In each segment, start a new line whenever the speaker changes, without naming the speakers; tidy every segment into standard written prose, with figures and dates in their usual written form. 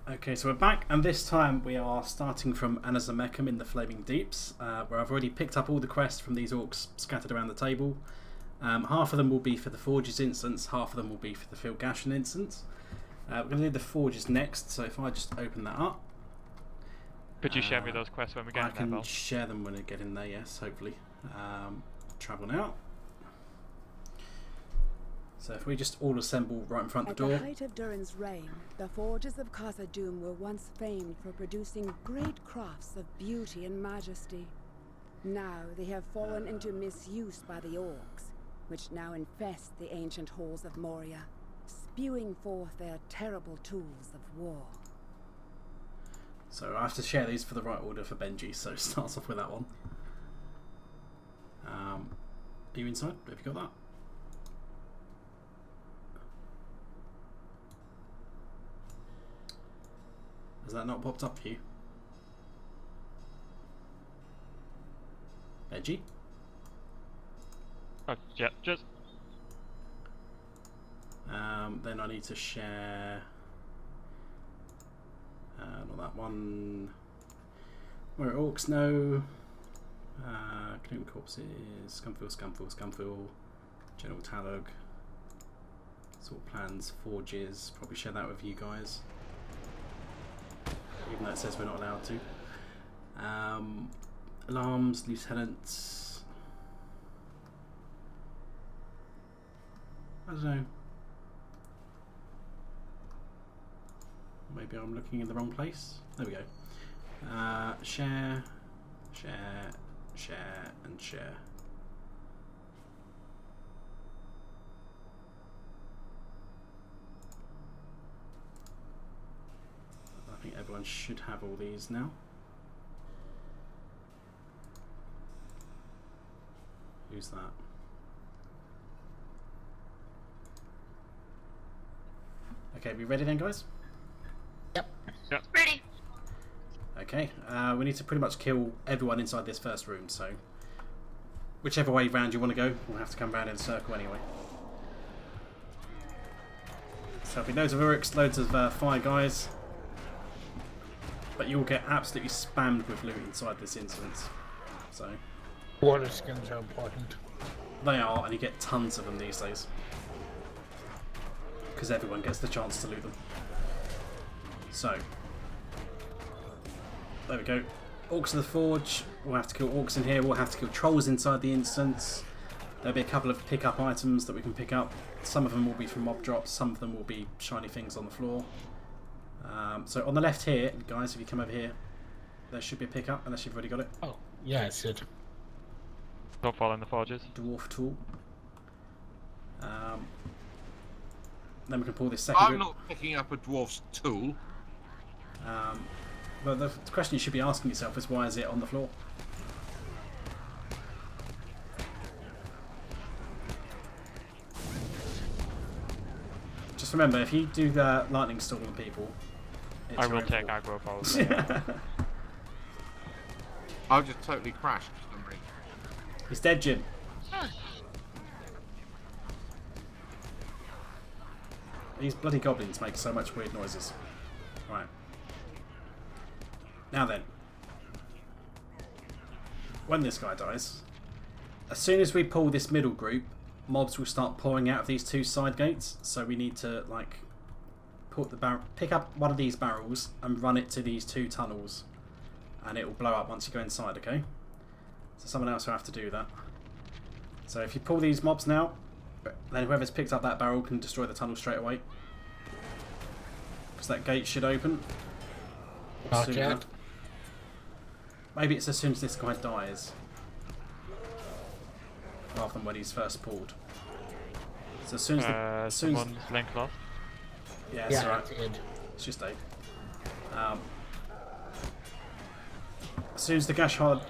Okay, so we're back, and this time we are starting from Anazamekam in the Flaming Deeps, where I've already picked up all the quests from these orcs scattered around the table. Half of them will be for the Forges instance, half of them will be for the Filgashan instance. We're going to do the Forges next, so if I just open that up.
Could you share me those quests when we get in there,
I
Bill?
can share them when I get in there, yes, hopefully. Travel now. So if we just all assemble right in front of the door.
At the height of Durin's reign, the Forges of Khazad-dum were once famed for producing great crafts of beauty and majesty. Now they have fallen into misuse by the orcs, which now infest the ancient halls of Moria, spewing forth their terrible tools of war.
So I have to share these for the right order for Benji, so it starts off with that one. Are you inside? Have you got that? Has that not popped up for you? Benji?
Oh, yeah, just...
Then I need to share... not that one. Where orcs know. Canoe corpses, Scumfill, General Talog. Sort of plans, Forges. Probably share that with you guys. Even though it says we're not allowed to. Alarms, lieutenants. I don't know. Maybe I'm looking in the wrong place. There we go. Share, and share. I think everyone should have all these now. Who's that? Okay, we ready then, guys?
Yep.
Ready.
Okay, we need to pretty much kill everyone inside this first room, so whichever way round you want to go, we'll have to come round in a circle anyway. So there'll be loads of Urix, loads of fire guys, but you'll get absolutely spammed with loot inside this instance. So
Water skins are important.
they are, and you get tons of them these days. Because everyone gets the chance to loot them. So, there we go. Orcs of the Forge. We'll have to kill orcs in here. We'll have to kill trolls inside the instance. There'll be a couple of pick-up items that we can pick up. Some of them will be from mob drops. Some of them will be shiny things on the floor. So on the left here, guys, if you come over here, there should be a pick-up, unless you've already got it.
Oh, yeah, I see it.
Don't fall in the Forges.
Dwarf tool. Then we can pull this second
I'm
group.
not picking up a dwarf's tool.
But the question you should be asking yourself is, why is it on the floor? Just remember, if you do the lightning storm on people, it's
I will
your own
take
fault.
aggro probably.
I've just totally crashed for some reason.
He's dead, Jim. These bloody goblins make so much weird noises. Right. Now then. When this guy dies, as soon as we pull this middle group, mobs will start pouring out of these two side gates. So we need to, like, put the pick up one of these barrels and run it to these two tunnels. And it will blow up once you go inside, okay? So someone else will have to do that. So if you pull these mobs now, then whoever's picked up that barrel can destroy the tunnel straight away. Because that gate should open.
Not
Soon
yet.
enough. Maybe it's as soon as this guy dies. Rather than when he's first pulled. So as soon as as soon as,
Someone's link lost.
yeah, it's
Yeah,
alright.
it did.
It's just Dave. As soon as the Gashhard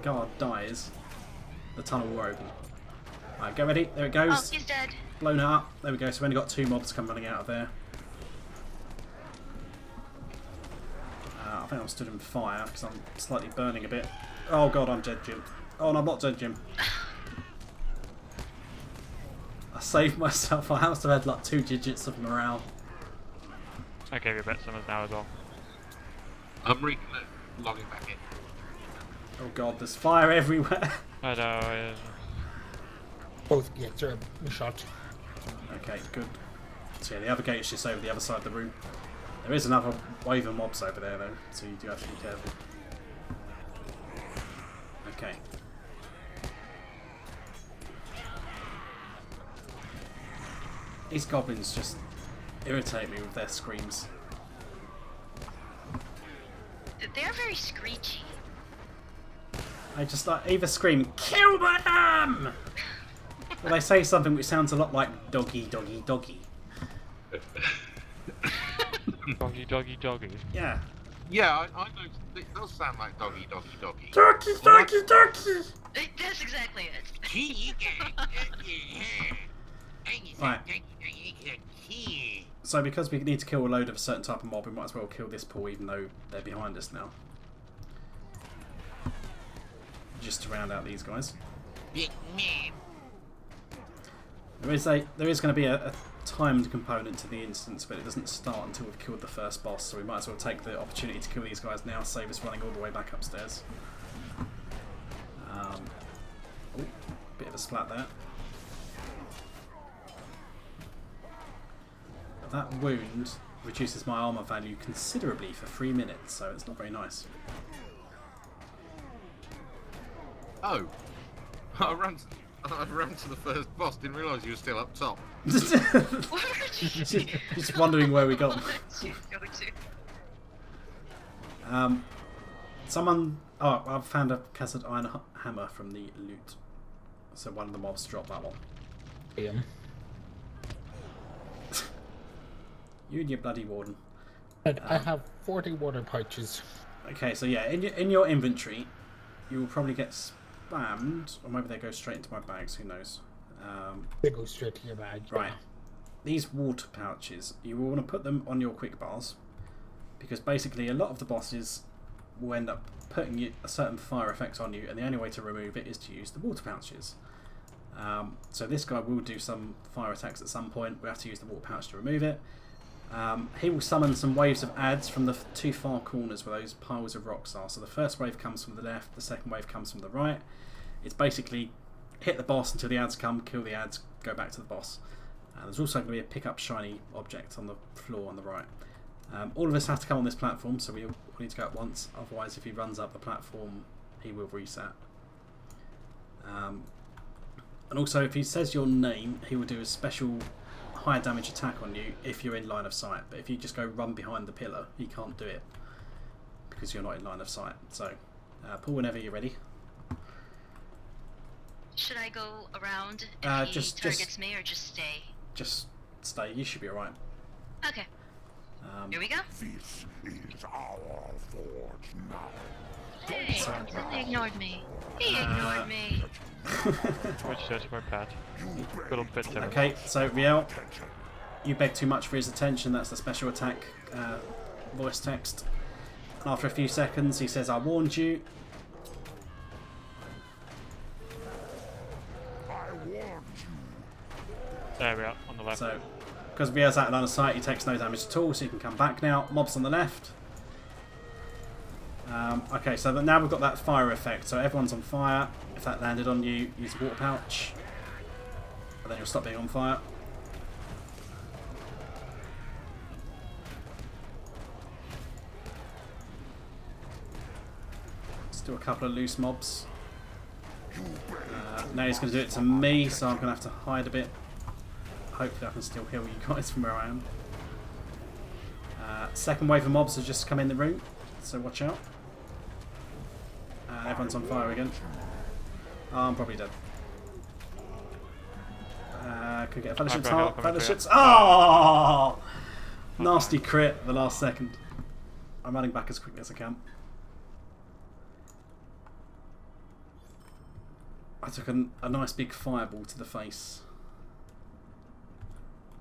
guard dies, the tunnel will open. Alright, get ready. There it
Oh,
goes.
he's dead.
Blown it up. There we go. So we only got two mobs come running out of there. I think I'm stood in fire because I'm slightly burning a bit. Oh god, I'm dead, Jim. Oh no, I'm not dead, Jim. I saved myself. I must have had like 2 digits of morale.
I gave you a bit of summons now as well.
I'm logging back in.
Oh god, there's fire everywhere.
I know.
Both gates are shot.
Okay, good. So yeah, the other gate is just over the other side of the room. There is another wave of mobs over there though, so you do have to be careful. Okay. These goblins just irritate me with their screams.
They're very screechy.
I just like either scream, "Kill them!" or they say something which sounds a lot like "doggy, doggy, doggy."
Doggy, doggy, doggy.
Yeah.
Yeah, I know. It does sound like doggy, doggy, doggy.
Doggy, doggy, doggy.
That's exactly it.
Right. So because we need to kill a load of a certain type of mob, we might as well kill this pool even though they're behind us now. Just to round out these guys. There is going to be a timed component to the instance, but it doesn't start until we've killed the first boss, so we might as well take the opportunity to kill these guys now, save us running all the way back upstairs. Oh, bit of a splat there. That wound reduces my armor value considerably for 3 minutes, so it's not very nice.
Oh, I ran to the first boss. Didn't realise you were still up top.
Just wondering where we got. Someone. Oh, I've found a Khazad iron hammer from the loot. So one of the mobs dropped that one.
Yeah.
You and your bloody warden.
I have 40 water pouches.
Okay, so yeah, in your inventory, you will probably get spammed, or maybe they go straight into my bags. Who knows?
They go straight to your bag.
Right. These water pouches, you will want to put them on your quick bars, because basically a lot of the bosses will end up putting a certain fire effect on you, and the only way to remove it is to use the water pouches. So this guy will do some fire attacks at some point. We have to use the water pouch to remove it. He will summon some waves of adds from the two far corners where those piles of rocks are. So the first wave comes from the left, the second wave comes from the right. It's basically hit the boss until the adds come, kill the adds, go back to the boss. There's also going to be a pick up shiny object on the floor on the right. All of us have to come on this platform, so we all need to go at once. Otherwise, if he runs up the platform, he will reset. And also, if he says your name, he will do a special higher damage attack on you if you're in line of sight. But if you just go run behind the pillar, he can't do it because you're not in line of sight. So, Paul, whenever you're ready.
Should I go around if he targets me, or just stay?
Just stay. You should be alright.
Okay. Here we go.
This is our forge now.
Hey, he completely ignored me. He ignored me.
Which search for Pat? Little bit timid.
Okay, so Riel, you beg too much for his attention. That's the special attack voice text. After a few seconds, he says, "I warned you."
There we are, on the left.
So, because Riel's out of line of sight, he takes no damage at all, so you can come back now. Mobs on the left. Okay, so now we've got that fire effect. So everyone's on fire. If that landed on you, use a water pouch. And then you'll stop being on fire. Still a couple of loose mobs. Now he's going to do it to me, so I'm going to have to hide a bit. Hopefully I can still heal you guys from where I am. Second wave of mobs have just come in the room, so watch out. Everyone's on fire again. Oh, I'm probably dead. Could get a fellowship's heart. Fellowship's. Oh! Nasty crit at the last second. I'm running back as quickly as I can. I took a nice big fireball to the face.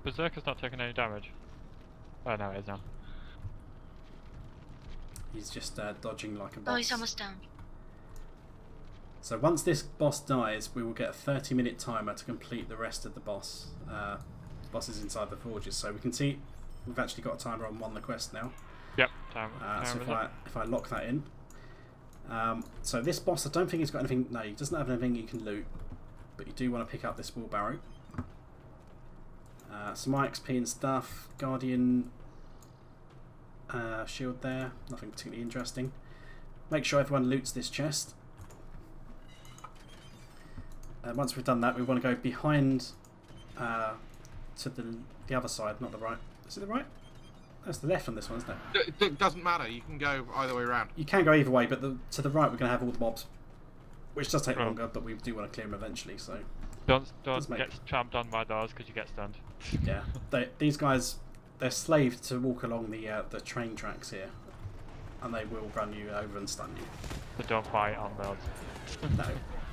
Berserker's not taking any damage. Oh no, he is now.
He's just dodging like a boss.
Oh, he's almost down.
So once this boss dies, we will get a 30-minute timer to complete the rest of the bosses inside the forges. So we can see we've actually got a timer on the quest now.
Yep, time.
So if I lock that in. So this boss, I don't think he's got anything. No, he doesn't have anything you can loot. But you do want to pick up this wheelbarrow. Some XP and stuff. Guardian shield there. Nothing particularly interesting. Make sure everyone loots this chest. Once we've done that, we want to go behind to the other side, not the right. Is it the right? That's the left on this one, isn't it?
It doesn't matter. You can go either way around.
You can go either way, but to the right we're going to have all the mobs, which does take longer, but we do want to clear them eventually. So
Don't get tramped on by those because you get stunned.
yeah, these guys, they're slaves to walk along the train tracks here, and they will run you over and stun you.
So don't fight on those.
No,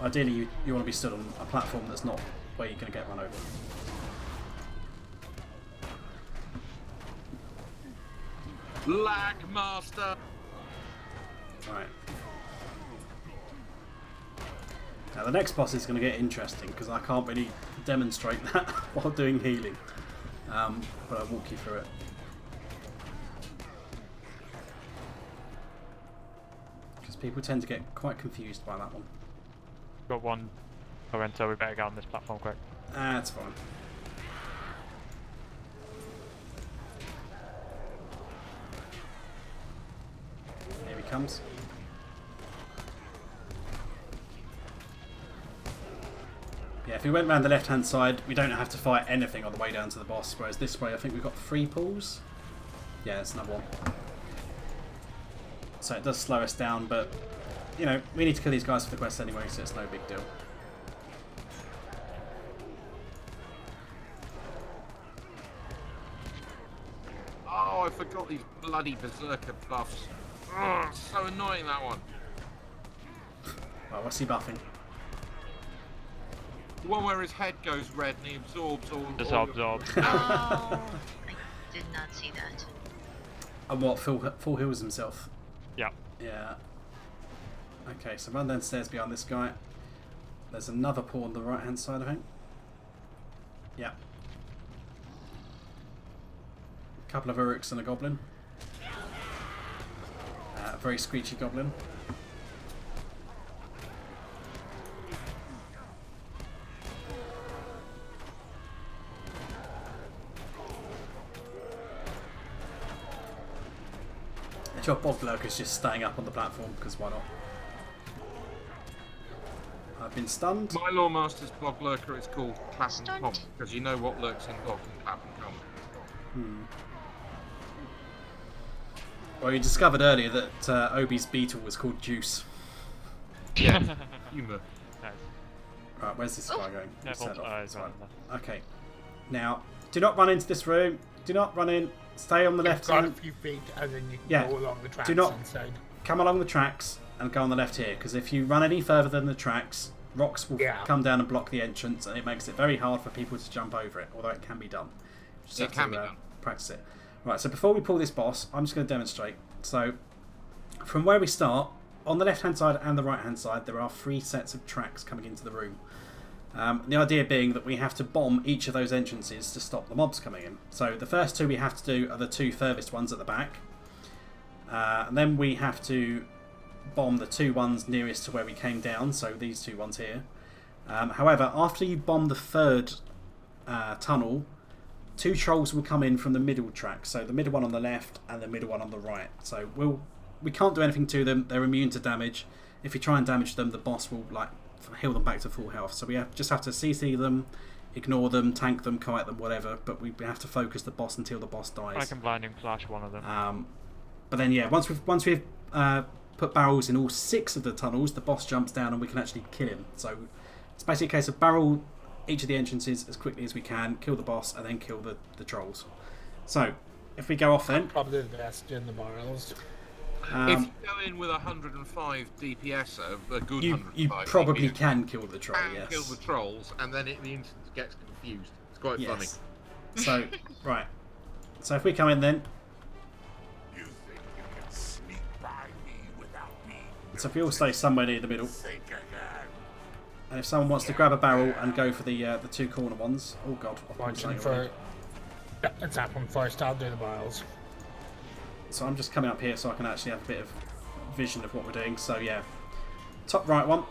ideally you want to be stood on a platform that's not where you're going to get run over.
Lag master.
Right. Now the next boss is going to get interesting because I can't really demonstrate that while doing healing, but I'll walk you through it. Because people tend to get quite confused by that one.
Got one Lorenzo, we better get on this platform quick.
That's fine. Here he comes. Yeah, if we went round the left hand side, we don't have to fight anything on the way down to the boss, whereas this way I think we've got 3 pulls. Yeah, that's another one. So it does slow us down, but you know, we need to kill these guys for the quest anyway, so it's no big deal.
Oh, I forgot these bloody berserker buffs. Oh, it's so annoying, that one.
Well, what's he buffing?
The one where his head goes red and he absorbs all...
Just
all
absorb.
Oh, I did not see that.
And what, full heals himself?
Yeah.
Yeah. Okay, so run downstairs behind this guy. There's another paw on the right hand side, I think. Yeah. A couple of Uruks and a goblin. A very screechy goblin. Your bog lurker's just staying up on the platform because why not? I've been stunned.
My Lawmaster's bog lurker is called Clap and
Stunned.
Comp, because you know what lurks in bog and Clap and Comp.
Well, you discovered earlier that Obi's beetle was called Juice.
Yeah, humour.
Nice.
Right, where's this guy going?
Yeah,
He's set off.
it's
That's
right.
fine. Okay. Now, do not run into this room. Do not run in. Stay on the left
Got a
hand.
few feet, and then you can
Yeah.
go along the tracks
Do not-
inside.
Come along the tracks and go on the left here, because if you run any further than the tracks, rocks will
Yeah.
come down and block the entrance, and it makes it very hard for people to jump over it, although it can be done. Just
It
have
can
to,
be done.
Practice it. Right, so before we pull this boss, I'm just going to demonstrate. So, from where we start, on the left hand side and the right hand side, there are 3 sets of tracks coming into the room. The idea being that we have to bomb each of those entrances to stop the mobs coming in. So the first 2 we have to do are the 2 furthest ones at the back. And then we have to bomb the 2 ones nearest to where we came down, so these 2 ones here. However, after you bomb the 3rd tunnel, 2 trolls will come in from the middle track. So the middle one on the left and the middle one on the right. So we can't do anything to them. They're immune to damage. If you try and damage them, the boss will heal them back to full health. So we just have to CC them, ignore them, tank them, kite them, whatever. But we have to focus the boss until the boss dies.
I can blinding flash one of them.
But then yeah, once we've put barrels in all 6 of the tunnels, the boss jumps down and we can actually kill him. So it's basically a case of barrel each of the entrances as quickly as we can, kill the boss, and then kill the trolls. So if we go off then,
Probably the best in the barrels.
If you go in with 105 DPS, a good
you
105
probably
DPS,
can kill the troll.
can
Yes.
kill the trolls, and then the instance gets confused. It's quite funny.
Yes. So right. So if we come in then,
You think you can sneak by me without me?
so if we all stay somewhere near the middle,
Think again.
and if someone wants to grab a barrel and go for the 2 corner ones, oh god, I've pulled
Watching
something
for
already.
Let's happen first. I'll do the barrels.
So I'm just coming up here so I can actually have a bit of vision of what we're doing. So yeah, top right one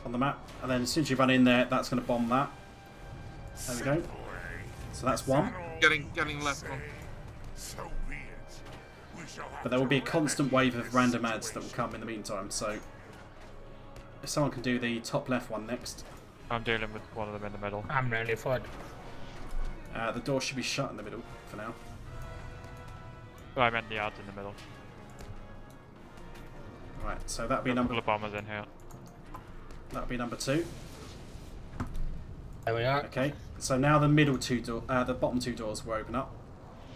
on the map, and then as soon as you run in there, that's going to bomb that. There we go. So that's one.
Getting left one.
So be it. We shall have
But there will
to
be a
rest
constant wave of
this
random ads that will
situation.
come in the meantime. So if someone can do the top left one next,
I'm dealing with one of them in the middle.
I'm ready for it.
the door should be shut in the middle for now.
Oh, I meant the ads in the middle.
Right, so that'll be
Got a couple
number
of bombers in here.
number 2.
There we are.
Okay, so now the the bottom 2 doors will open up.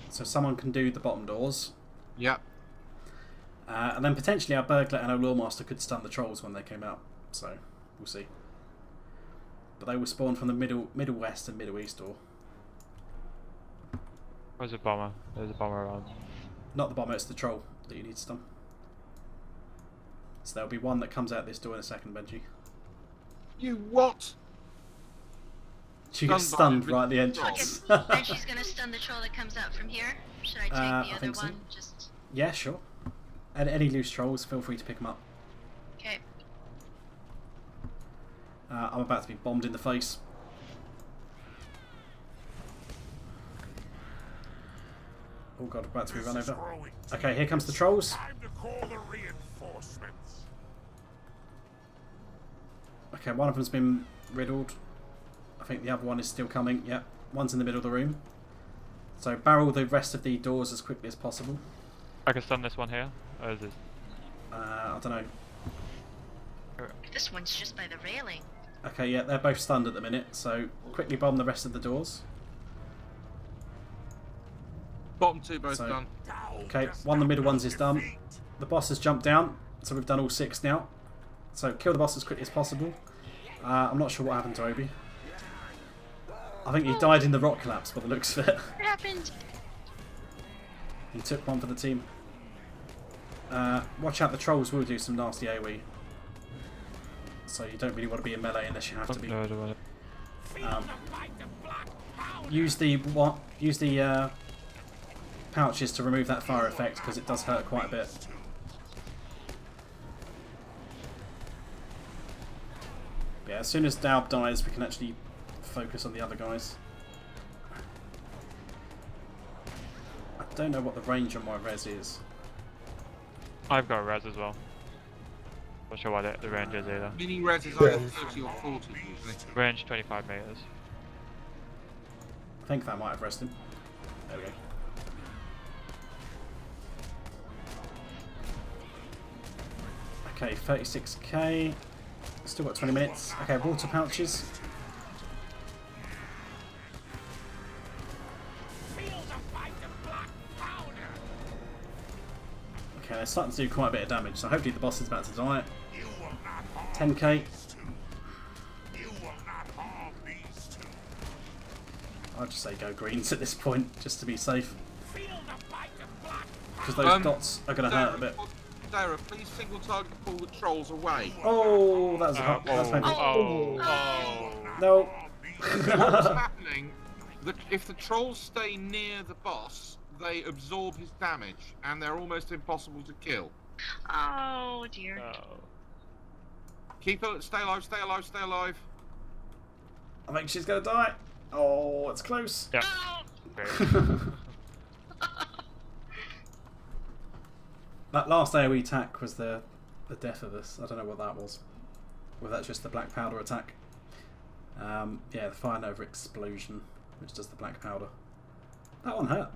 So someone can do the bottom doors,
Yep.
and then potentially our burglar and our lawmaster could stun the trolls when they came out. So we'll see. But they will spawn from the middle west and middle east door.
Where's a bomber? There's a bomber around.
Not the bomber, it's the troll that you need to stun. So there'll be one that comes out this door in a second, Benji.
You what?
She gets
Stunned
stunned
by
right at the
the
entrance.
Then she's gonna stun the troll that comes out from here. Should I take
I
the other
think so.
one? Just
Yeah, sure. And any loose trolls, feel free to pick them up.
okay.
I'm about to be bombed in the face. Oh god, about to be run
This is
over.
growing
Okay, here comes the trolls.
time to call the reinforcements.
Okay, one of them's been riddled. I think the other one is still coming. Yep, one's in the middle of the room. So barrel the rest of the doors as quickly as possible.
I can stun this one here. Or is this?
I don't know.
This one's just by the railing.
Okay, yeah, they're both stunned at the minute, so quickly bomb the rest of the doors.
Bottom 2 both
So-
done.
Okay, one of the middle ones is done. The boss has jumped down, so we've done all 6 now. So kill the boss as quickly as possible. I'm not sure what happened to Obi. I think he died in the rock collapse by the looks of it.
What happened?
He took one for the team. Watch out, the trolls will do some nasty AoE. So you don't really want to be in melee unless you have to be.
No, I don't want it.
Use the pouches to remove that fire effect because it does hurt quite a bit. Yeah, as soon as Daub dies, we can actually focus on the other guys. I don't know what the range on my res is.
I've got a res as well. Not sure what the range is either.
Mini res is either 30 or 40 usually.
Range 25 meters.
I think that might have rested. There we go. Okay, 36k. Still got 20 minutes. Okay, water pouches. Okay, they're starting to do quite a bit of damage, so hopefully the boss is about to die. 10k.
You will not harm these two.
I'd just say go greens at this point, just to be safe.
Feel the fight of black
Because those dots are going to hurt a bit.
Sarah, please single target pull the trolls away.
Oh, that was a hot. That's maybe. No.
What's happening? If the trolls stay near the boss, they absorb his damage, and they're almost impossible to kill.
Oh dear.
Oh.
Keep it. Stay alive. Stay alive. Stay alive.
I think she's going to die. Oh, it's close.
Yeah.
That last AoE attack was the death of us. I don't know what that was. Whether that's just the black powder attack. Yeah, the fire nova explosion, which does the black powder. That one hurt.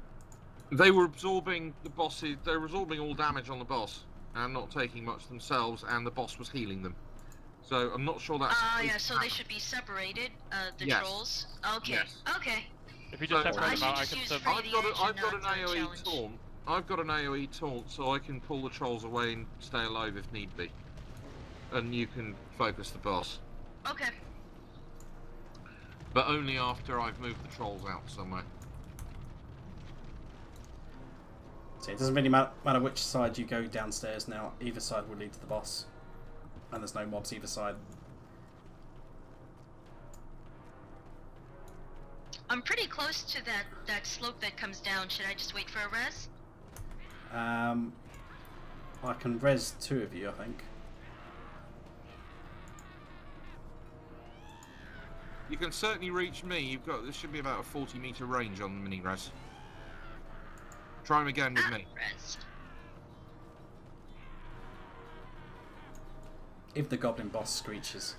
They were absorbing the bosses. They were absorbing all damage on the boss, and not taking much themselves. And the boss was healing them. So I'm not sure that's.
Yeah, so they should be separated, the
Yes.
trolls. Okay,
Yes.
okay.
If you just
So-
separate them
I
out, I
should
can
just
sub.
use
I've got an
not the
AoE
challenge.
taunt. I've got an AoE taunt, so I can pull the trolls away and stay alive if need be. And you can focus the boss,
Okay.
but only after I've moved the trolls out somewhere.
So it doesn't really matter which side you go downstairs now. Either side will lead to the boss. And there's no mobs either side.
I'm pretty close to that slope that comes down. Should I just wait for a res?
I can res 2 of you, I think.
You can certainly reach me. You've got. There should be about a 40-meter range on the mini res. Try him again with me.
Res.
If the goblin boss screeches.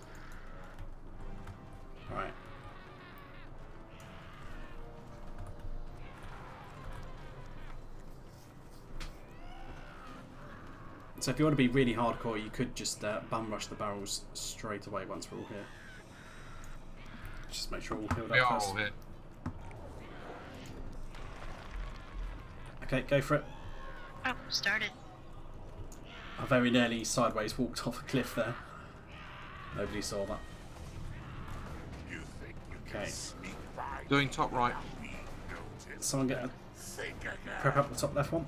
Alright. So if you want to be really hardcore, you could just bum rush the barrels straight away once we're all here. Just make sure we're all healed
We
up
are
first.
all here.
Okay, go for it.
Oh, started.
I very nearly sideways walked off a cliff there. Nobody saw that.
You think you can
Okay.
sneak by
Doing top right.
me noticed?
Someone get a
Think again.
prep up the top left one.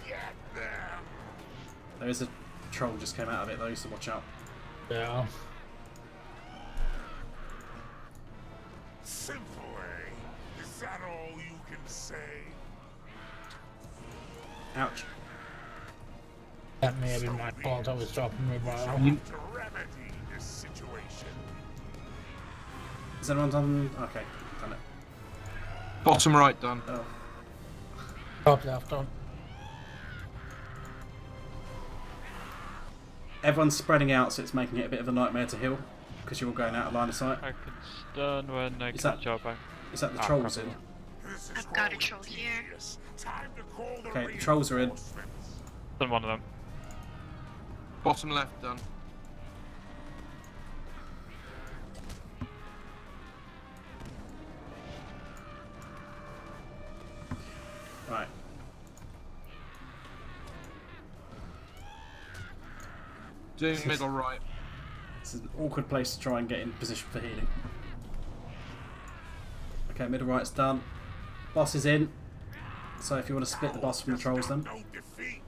Get them.
There is a troll just came out of it though, so watch out.
Yeah.
Simple, eh? Is that all you can say?
Ouch.
That may have been my fault. I was dropping my bile.
To remedy this situation.
Is everyone done? Okay, done it.
Bottom right done.
Oh.
Top left on.
Everyone's spreading out, so it's making it a bit of a nightmare to heal because you're all going out of line of sight.
I can stun when I
Is that-
catch up back.
Is that the
Ah,
trolls
probably.
in?
This is
I've got a
all
troll here.
tedious. Time to call the
Okay, the trolls are in.
reinforcements.
Stun one of them.
Bottom left done.
Right.
Doing middle right.
This is an awkward place to try and get in position for healing. Okay, middle right's done. Boss is in. So if you want to split the boss from the trolls then.
No defeat.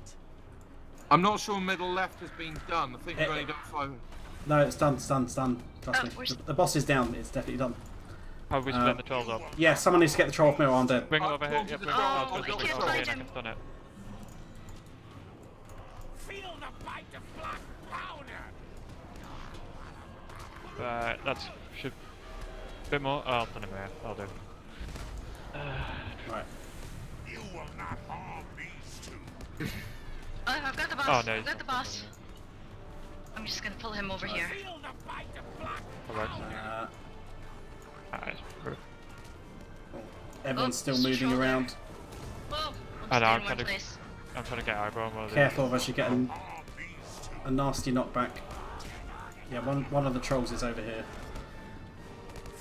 I'm not sure middle left has been done. I think we've only done 5.
No, it's done, it's done, it's done. Trust
Oh,
me.
where's-
The boss is down, it's definitely done.
How are we splitting the trolls up?
Yeah, someone needs to get the troll off me or I'm dead.
Bring it
I've
over here.
gone
Yeah,
to the
bring it
troll.
over
I've
here.
got
Bring
the
it
troll.
over here. I can stun it.
Feel the bite of black powder.
That's should bit more. Oh, I'll stun him here. I'll do.
Right.
You will not harm these two.
Oh, I've got the boss.
Oh no.
I've got the boss. I'm just gonna pull him over here.
Feel the bite of black
Alright. Nice.
Everyone's still
there's a
moving
troll there.
around.
Whoa!
I
I'm
know,
just
I'm
in one
trying to-
place.
I'm trying to get eyebrow more.
Careful of us, you're getting
harm these two.
a nasty knockback. Yeah, one of the trolls is over here.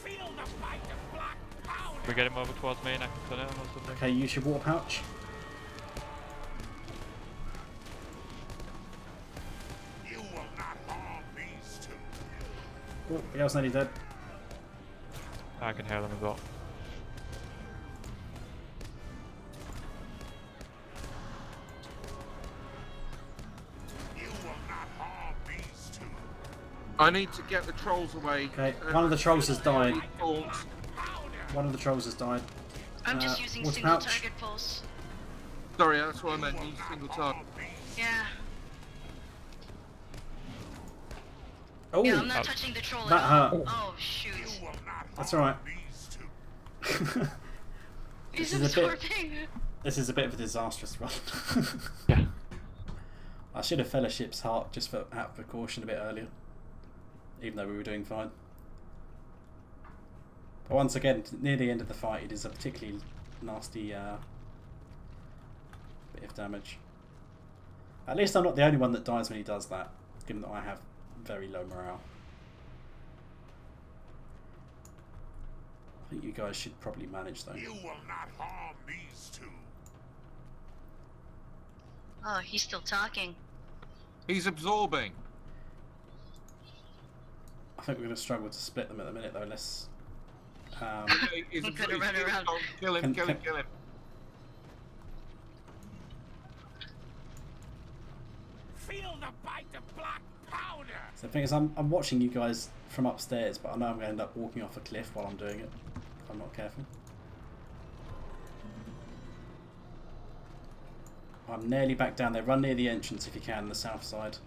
Feel the bite of black powder.
We get him over towards me and I can stun him or something.
Okay, use your water pouch.
You will not harm these two.
Oh, the girl's nearly dead.
I can heal them as well.
You will not harm these two.
I need to get the trolls away.
Okay, one of the trolls has died.
Taunts.
One of the trolls has died.
I'm just using
water
single
pouch.
target pulse.
Sorry, that's what I meant. Use single target.
Yeah.
Oh,
Yeah, I'm not touching the troll
that
at all.
hurt.
Oh shoot.
You will not
That's
harm
alright.
these two.
He's
This is a bit-
absorbing.
This is a bit of a disastrous run.
Yeah.
I should have fellowship's heart just for out of precaution a bit earlier, even though we were doing fine. But once again, near the end of the fight, it is a particularly nasty bit of damage. At least I'm not the only one that dies when he does that, given that I have very low morale. I think you guys should probably manage though.
You will not harm these two.
Oh, he's still talking.
He's absorbing.
I think we're going to struggle to split them at the minute though, unless...
Okay, he's
I'm gonna
absorbing.
run around.
Kill him, kill him, kill him.
Feel the bite of black
So the thing is, I'm watching you guys from upstairs, but I know I'm going to end up walking off a cliff while I'm doing it, if I'm not careful. I'm nearly back down there. Run near the entrance if you can, the south side.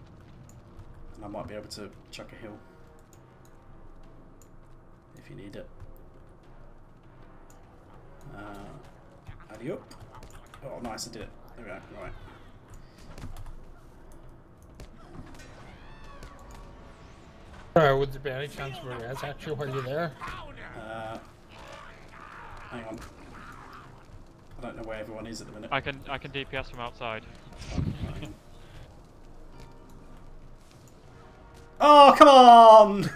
And I might be able to chuck a hill. If you need it. Alley up. Oh, nice, I did it. There we go, right.
Would there be any chance for res actually while you're there?
Hang on. I don't know where everyone is at the minute.
I can DPS from outside.
Oh, come on!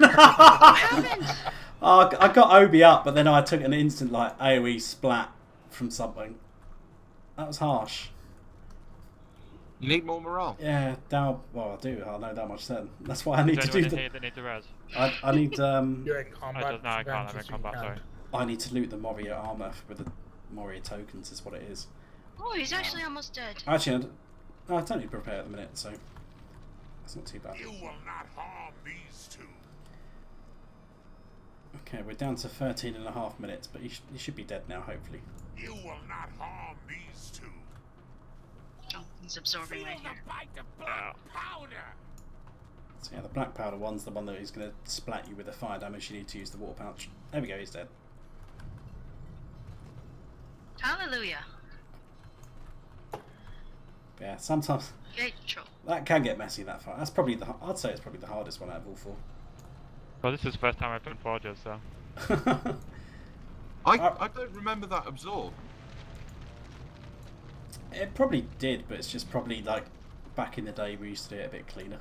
Oh, I got Obi up, but then I took an instant like AoE splat from something. That was harsh.
You need more morale.
Yeah, down. Well, I do. I know that much then. That's why I need to do
Is
the.
anyone in here that need the res?
I need
You're in combat.
No, I can't. I'm in combat, sorry.
I need to loot the Moria armor with the Moria tokens. Is what it is.
Oh, he's actually almost dead.
Actually, I don't need to prepare at the minute, so that's not too bad.
You will not harm these two.
Okay, we're down to 13.5 minutes, but he should be dead now, hopefully.
You will not harm these two.
Oh, he's absorbing right here.
So yeah, the black powder one's the one that is going to splat you with the fire damage. You need to use the water pouch. There we go, he's dead.
Hallelujah.
Yeah, sometimes
Gate troll.
that can get messy. That fight. That's probably I'd say it's probably the hardest one out of all four.
Well, this is the first time I've done Forges, so.
I don't remember that absorb.
It probably did, but it's just probably like back in the day we used to do it a bit cleaner.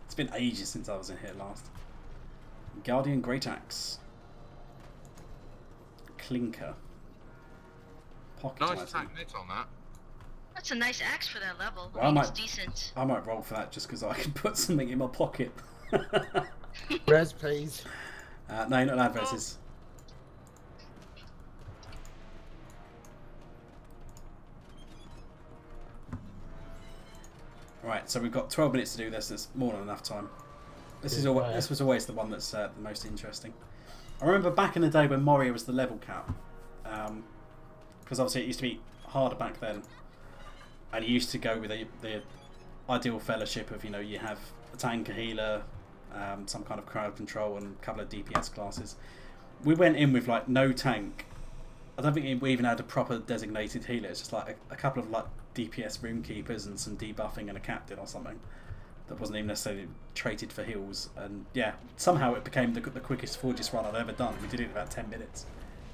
It's been ages since I was in here last. Guardian Great Axe. Clinker. Pocket
Nice
item.
attack net on that.
That's a nice axe for that level.
Well,
I mean, it's decent.
I might roll for that just because I can put something in my pocket.
Res, please.
No, you're not allowed reses. Right, so we've got 12 minutes to do this. That's more than enough time. This was always the one that's the most interesting. I remember back in the day when Moria was the level cap, because obviously it used to be harder back then, and you used to go with the ideal fellowship of, you know, you have a tank, a healer, some kind of crowd control, and a couple of DPS classes. We went in with like no tank. I don't think we even had a proper designated healer. It's just like a couple of like DPS room keepers and some debuffing and a captain or something that wasn't even necessarily traded for heals. And yeah, somehow it became the quickest Forges run I've ever done. We did it in about 10 minutes.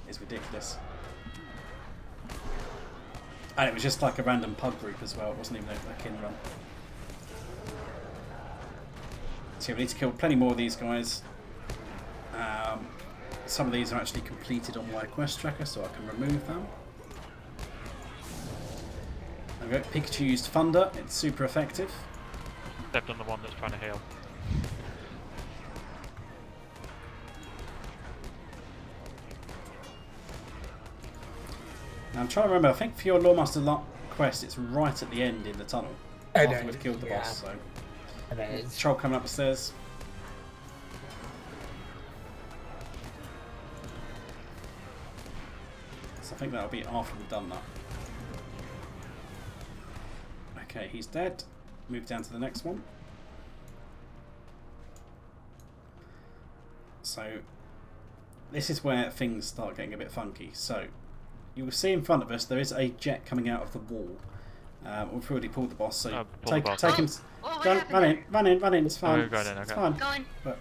It's ridiculous. And it was just like a random pub group as well. It wasn't even a kin run. So we need to kill plenty more of these guys. Some of these are actually completed on my quest tracker, so I can remove them. There we go. Pikachu used Thunder. It's super effective.
Stepped on the one that's trying to heal.
Now I'm trying to remember. I think for your Lawmaster quest, it's right at the end in the tunnel after we've killed the boss. So troll coming up the stairs. So I think that'll be after we've done that. Okay, he's dead. Move down to the next one. So this is where things start getting a bit funky. So you will see in front of us there is a jet coming out of the wall. We've already pulled the boss, so take him. Run in. It's fine. It's fine.
Go in.
But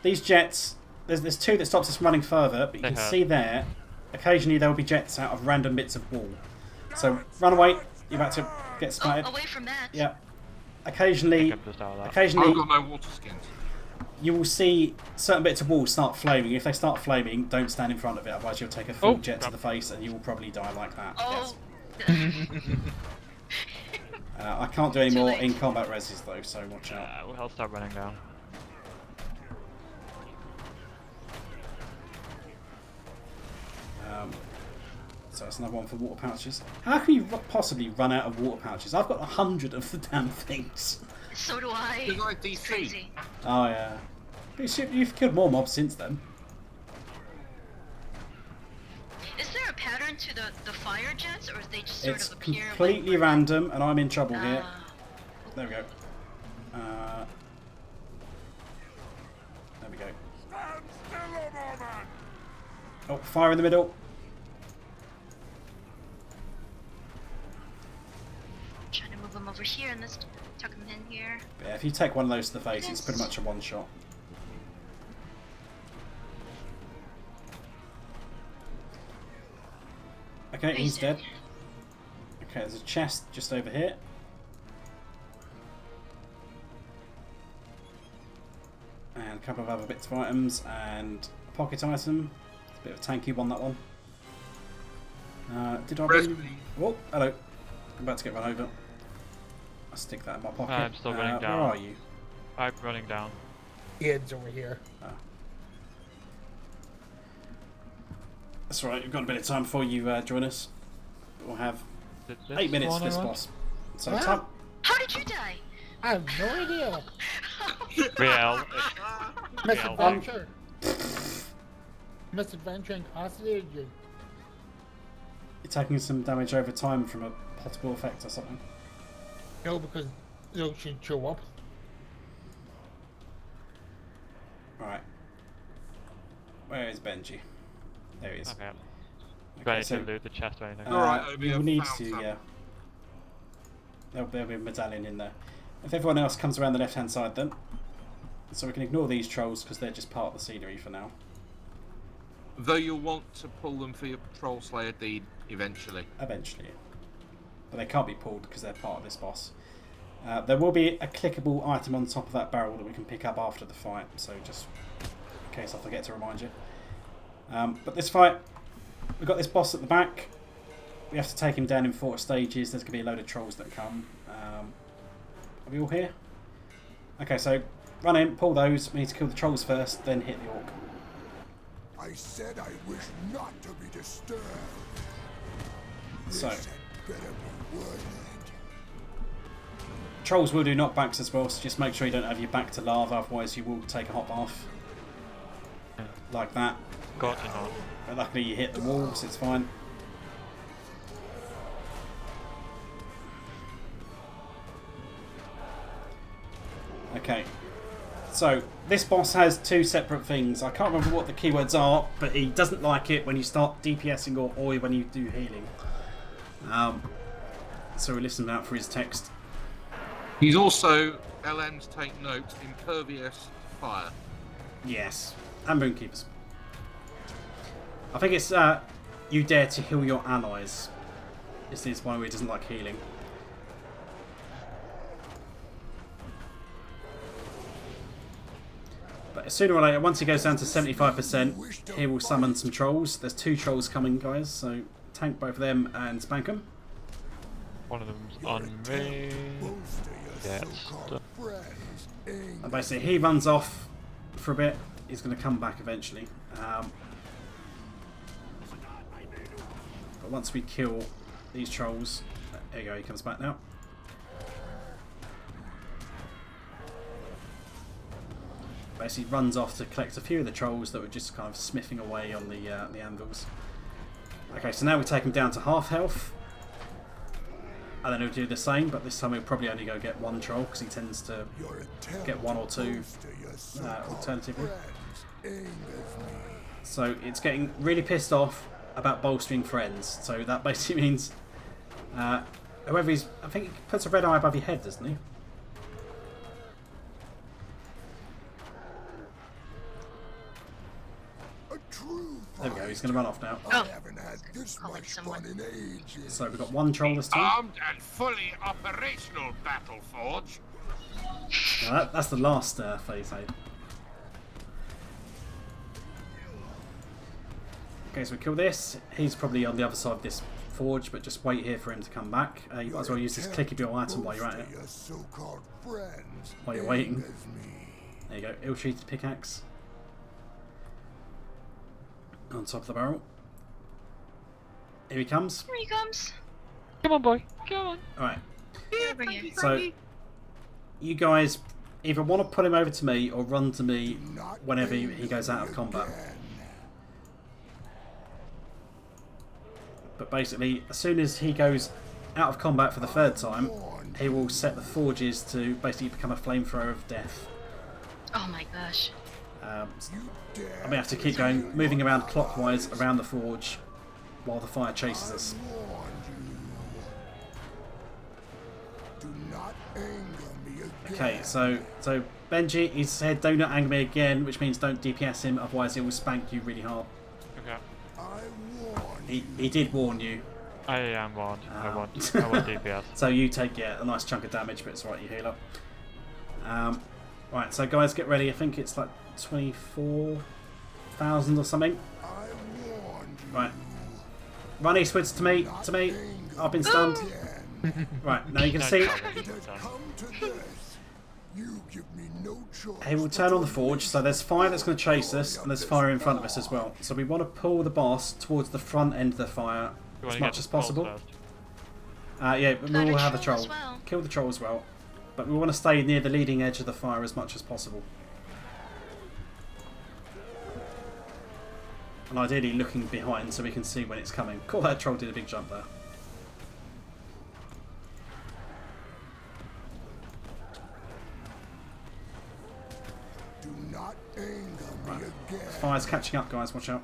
these jets, there's two that stops us from running further, but you can see there. Occasionally there will be jets out of random bits of wall. So run away. You're about to get spotted.
Away from that.
Yeah. Occasionally,
I've got no water skins.
you will see certain bits of wall start flaming. If they start flaming, don't stand in front of it, otherwise you'll take a full jet to the face and you will probably die like that.
Oh.
Yes. I can't do any more in combat reses though, so watch out.
I'll start running down.
So it's another one for water pouches. How can you possibly run out of water pouches? I've got 100 of the damn things.
So do I.
Because I
It's
DC.
crazy.
Oh yeah. But you've killed more mobs since then.
Is there a pattern to the fire jets, or is they just sort
It's
of appear?
completely random, and I'm in trouble here.
Ah.
There we go. There we go.
Stand still a moment!
Oh, fire in the middle.
Trying to move them over here and let's tuck them in here.
Yeah, if you take one of those to the face, it's pretty much a one shot. Okay, he's dead. Okay, there's a chest just over here. And a couple of other bits of items and a pocket item. It's a bit of a tanky one, that one. Did I bring... Oh, hello. I'm about to get run over. I'll stick that in my pocket.
I'm still running down.
Where are you?
I'm running down.
Ian's over here.
That's right, we've got a bit of time before you join us. We'll have 8 minutes for this boss. So
Wow.
time.
How did you die?
I have no idea.
Real.
Misadventure. Misadventure and costed you.
You're taking some damage over time from a potable effect or something.
No, because it should show up.
Right. Where is Benji? There he is.
Okay.
Okay,
Ready
so,
to loot the chest or anything.
Alright, Obi,
we'll
I've
need
found
to,
some.
yeah. There'll be a medallion in there. If everyone else comes around the left-hand side then, so we can ignore these trolls because they're just part of the scenery for now.
Though you'll want to pull them for your Troll Slayer deed eventually.
Eventually. But they can't be pulled because they're part of this boss. There will be a clickable item on top of that barrel that we can pick up after the fight, so just in case I forget to remind you. But this fight, we've got this boss at the back. We have to take him down in 4 stages. There's going to be a load of trolls that come. Are we all here? Okay, so run in, pull those. We need to kill the trolls first, then hit the orc.
I said I wish not to be disturbed.
So,
This had better be worth it.
trolls will do knockbacks as well, so just make sure you don't have your back to lava, otherwise you will take a hot bath. Like that.
Gotcha, not.
But luckily you hit the walls, it's fine. Okay, so this boss has 2 separate things. I can't remember what the keywords are, but he doesn't like it when you start DPSing or when you do healing. So we listen out for his text.
He's also, LMs take note, impervious to fire.
Yes, and Moonkeepers. I think it's you dare to heal your allies. This is one where he doesn't like healing. But sooner or later, once he goes down to 75%, he will summon some trolls. There's 2 trolls coming, guys, so tank both of them and spank them.
One of them's on me.
Most of your
Yeah,
so-called friends ain't
And basically, he runs off for a bit. He's going to come back eventually. But once we kill these trolls, there you go, he comes back now. Basically runs off to collect a few of the trolls that were just kind of smithing away on the anvils. Okay, so now we take him down to half health. And then he'll do the same, but this time he'll probably only go get 1 troll because he tends to
your attempt
get 1 or 2
most of your so-called
alternatively.
friends angers me.
So it's getting really pissed off about bolstering friends. So that basically means whoever he's... I think he puts a red eye above your head, doesn't he?
A true
There we go, he's going to run off now.
I haven't had this
Calling
much
someone.
fun in ages.
So we've got 1 troll this time.
Armed and fully operational, Battle Forge.
Now that's the last phase aid. Okay, so we kill this. He's probably on the other side of this forge, but just wait here for him to come back. You might as well use this clickable item while you're at it.
Most of your so-called friends
While you're waiting.
angers me.
There you go, ill-treated pickaxe. On top of the barrel. Here he comes.
Here he comes.
Come on, boy. Come on.
Alright,
Over here.
so you guys either want to pull him over to me or run to me whenever he goes out of combat. But basically, as soon as he goes out of combat for the 3rd time, he will set the forges to basically become a flamethrower of death.
Oh my gosh.
I may have to keep going, moving around clockwise around the forge while the fire chases us. Okay, so Benji, he said do not anger me again, which means don't DPS him, otherwise he will spank you really hard.
Okay.
He did warn you.
I am warned. I want DPS.
So you take a nice chunk of damage, but it's alright, you heal up. Right, so guys, get ready. I think it's like 24,000 or something. Right. Run eastwards to me. I've been stunned. Right, now you can see he will turn on the forge, so there's fire that's going to chase us, and there's fire in front of us as well. So we want to pull the boss towards the front end of the fire as much as possible. Yeah, we'll have the troll.
Well.
Kill the troll as well. But we want to stay near the leading edge of the fire as much as possible. And ideally looking behind so we can see when it's coming. Cool, that troll did a big jump there. Right. Fire's catching up, guys, watch out.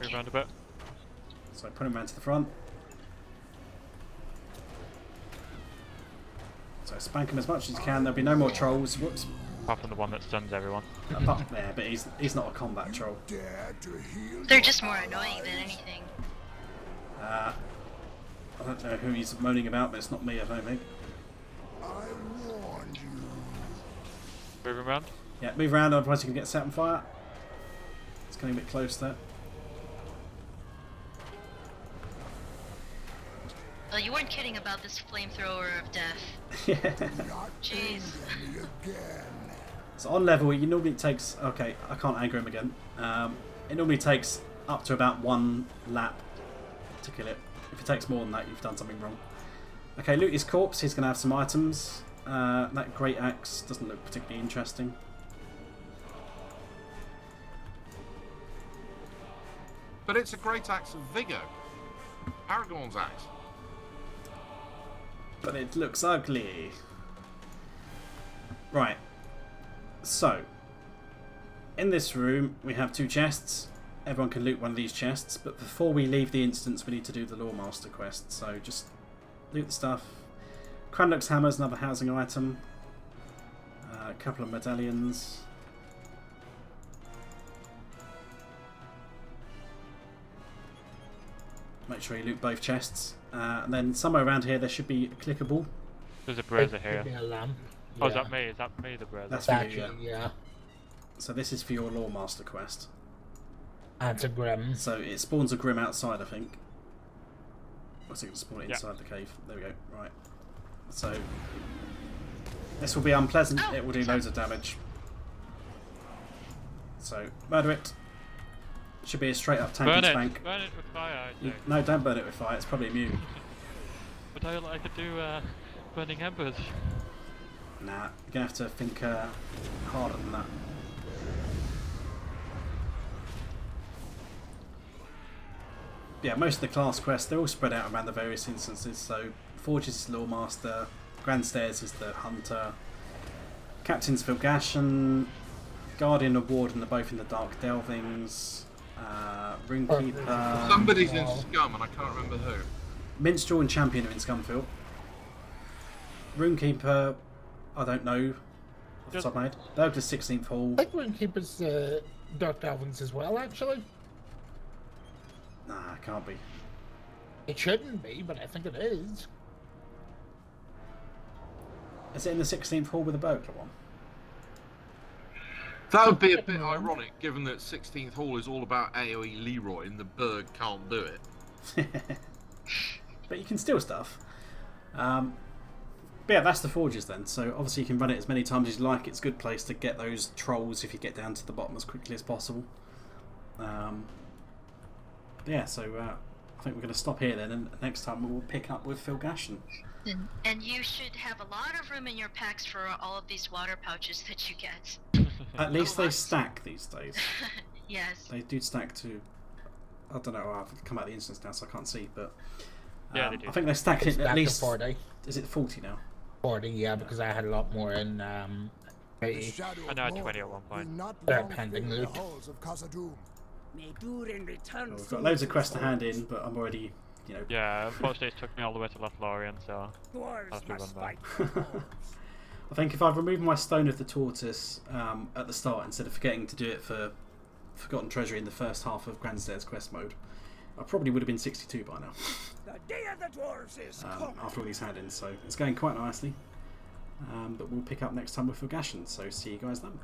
Move around a bit.
So put him round to the front. So spank him as much as you can. There'll be no more trolls. Whoops.
Apart from the one that stuns everyone.
Yeah, but he's not a combat troll.
They're just more annoying than anything.
I don't know who he's moaning about, but it's not me, I don't think.
Move around.
Yeah, move around, otherwise you can get set on fire. It's getting a bit close there.
Well, you weren't kidding about this flamethrower of death.
Yeah.
Jeez.
So on level, you normally takes... Okay, I can't anger him again. It normally takes up to about 1 lap to kill it. If it takes more than that, you've done something wrong. Okay, loot his corpse. He's going to have some items. That great axe doesn't look particularly interesting.
But it's a great axe of Viggo. Aragorn's axe.
But it looks ugly. Right. So, in this room we have 2 chests. Everyone can loot one of these chests, but before we leave the instance we need to do the Lore Master quest. So just loot the stuff. Cranlock's hammer is another housing item. A couple of medallions. Make sure you loot both chests. And then somewhere around here there should be a clickable.
There's a brazier here.
A lamp.
Oh, is that me? Is that me, the brazier?
That's for you,
Actually, yeah.
So this is for your Lore Master quest.
And a grim.
So it spawns a Grim outside, I think. What's it going to spawn it
Yeah.
inside the cave? There we go. Right. So this will be unpleasant.
Oh,
It will do loads of damage. So murder it. Should be a straight up tank
Burn
and
it!
spank.
Burn it with fire, I think.
No, don't burn it with fire. It's probably immune.
But I could do burning embers.
Nah, you're gonna have to think harder than that. Yeah, most of the class quests, they're all spread out around the various instances. So Forges is Lore Master, Grand Stairs is the Hunter, Captain's Vilgashan, Guardian of Warden are both in the Dark Delvings, Runekeeper,
Somebody's in Scum and I can't remember who.
Minstrel and Champion are in Scumfield. Runekeeper, I don't know off the top of my head. Burglar's 16th Hall.
I think Runekeeper's Dark Delvins as well, actually.
Nah, it can't be.
It shouldn't be, but I think it is.
Is it in the 16th Hall with the burglar one?
That would be a bit ironic, given that 16th Hall is all about AoE Leroy and the Berg can't do it.
But you can steal stuff. But yeah, that's the Forges then. So obviously you can run it as many times as you like. It's a good place to get those trolls if you get down to the bottom as quickly as possible. But yeah, so I think we're going to stop here then, and next time we'll pick up with Filgashan.
And you should have a lot of room in your packs for all of these water pouches that you get.
At least they
lot.
stack these days.
Yes.
They do stack to... I don't know, I've come out of the instance now so I can't see, but...
Yeah, they do.
I think they stack it
It's
at
back to
least...
40.
Is it 40 now?
40, yeah, because I had a lot more in
I know I had 20 at one point.
They're pending loot.
May Durin return
Well, we've got loads of quests to hand in, but I'm already, you know...
Yeah, unfortunately it took me all the way to Laurelin, so I'll have to run back.
I think if I'd removed my Stone of the Tortoise at the start instead of forgetting to do it for Forgotten Treasure in the first half of Grandstairs quest mode, I probably would have been 62 by now.
The day of the dwarves is
After all these hand-ins, so it's going quite nicely. But we'll pick up next time with Forgashan, so see you guys then.